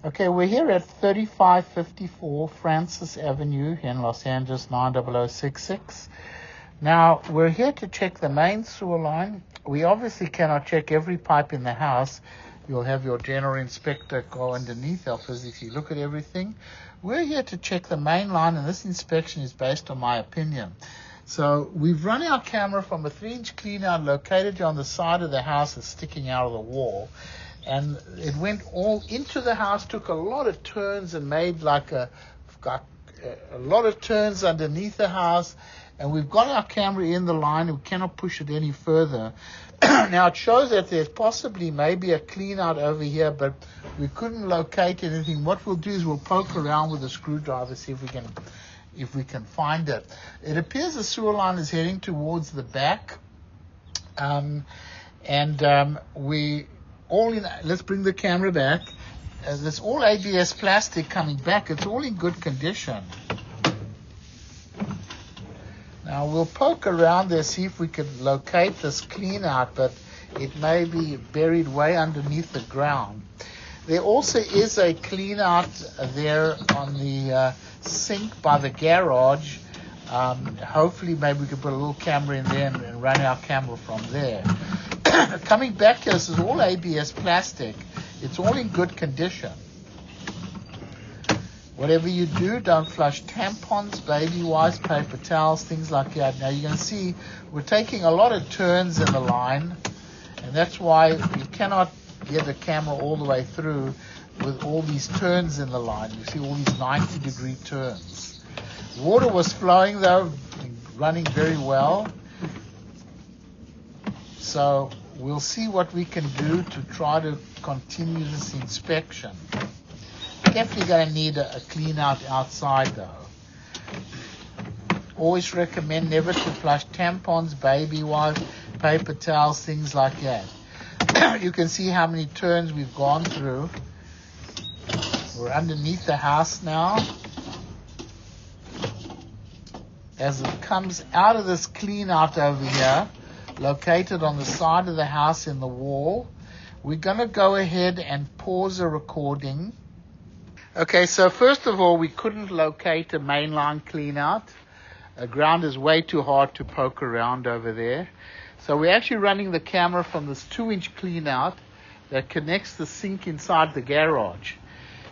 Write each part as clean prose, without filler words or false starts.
Okay, we're here at 3554 Frances Avenue in Los Angeles, 90066. Now, we're here to check the main sewer line. We obviously cannot check every pipe in the house. You'll have your general inspector go underneath. They'll physically look at everything. We're here to check the main line, and this inspection is based on my opinion. So we've run our camera from a 3-inch cleanout located on the side of the house that's sticking out of the wall. And it went all into the house, took a lot of turns and made got a lot of turns underneath the house. And we've got our camera in the line. We cannot push it any further. Now it shows that there's possibly maybe a clean out over here, but we couldn't locate anything. What we'll do is we'll poke around with a screwdriver, see if we can find it. It appears the sewer line is heading towards the back. Let's bring the camera back. There's all ABS plastic coming back. It's all in good condition. Now we'll poke around there, see if we can locate this clean out, but it may be buried way underneath the ground. There also is a clean out there on the sink by the garage. Hopefully maybe we can put a little camera in there and run our camera from there. Coming back here, this is all ABS plastic. It's all in good condition. Whatever you do, don't flush tampons, baby wipes, paper towels, things like that. Now you're going to see we're taking a lot of turns in the line, and that's why you cannot get the camera all the way through with all these turns in the line. You see all these 90-degree turns. Water was flowing though, running very well. So we'll see what we can do to try to continue this inspection. Definitely going to need a clean out outside though. Always recommend never to flush tampons, baby wipes, paper towels, things like that. You can see how many turns we've gone through. We're underneath the house now. As it comes out of this clean out over here, located on the side of the house in the wall, we're going to go ahead and pause the recording. Okay, so first of all, we couldn't locate a mainline clean out. The ground is way too hard to poke around over there. So we're actually running the camera from this 2-inch clean out that connects the sink inside the garage.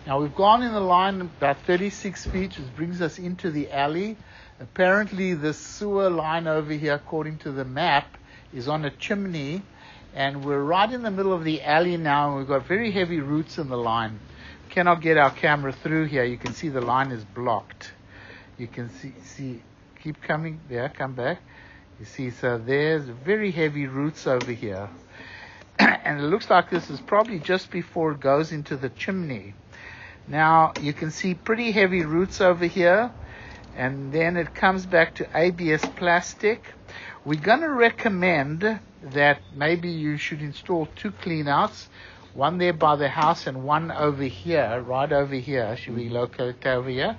Now we've gone in the line about 36 feet, which brings us into the alley. Apparently the sewer line over here, according to the map, is on a chimney, and we're right in the middle of the alley now, and we've got very heavy roots in the line. Cannot get our camera through here. You can see the line is blocked. You can see keep coming there, come back. You see, so there's very heavy roots over here. And it looks like this is probably just before it goes into the chimney. Now you can see pretty heavy roots over here, and then it comes back to ABS plastic. We're going to recommend that maybe you should install 2 clean outs, one there by the house and one over here, right over here. Should we locate over here?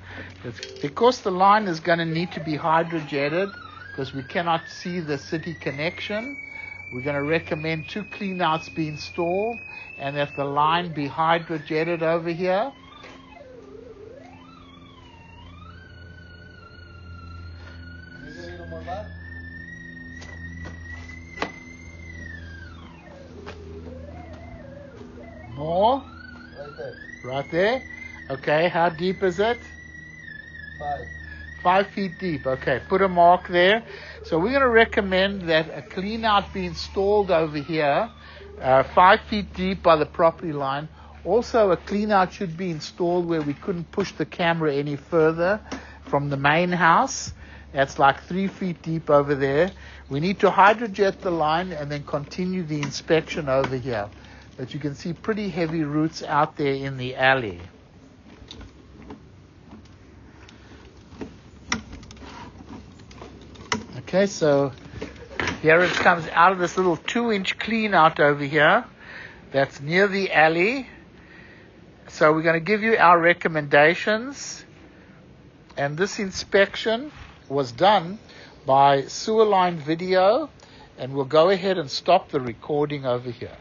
Because the line is going to need to be hydrojetted, because we cannot see the city connection, we're going to recommend 2 clean outs be installed and that the line be hydrojetted over here. More? Right there. Right there? Okay, how deep is it? 5. 5 feet deep. Okay, put a mark there. So we're going to recommend that a clean out be installed over here, 5 feet deep by the property line. Also, a clean out should be installed where we couldn't push the camera any further from the main house. That's like 3 feet deep over there. We need to hydrojet the line and then continue the inspection over here. But you can see pretty heavy roots out there in the alley. Okay, so here it comes out of this little 2-inch clean out over here that's near the alley. So we're going to give you our recommendations. And this inspection was done by Sewer Line Video, and we'll go ahead and stop the recording over here.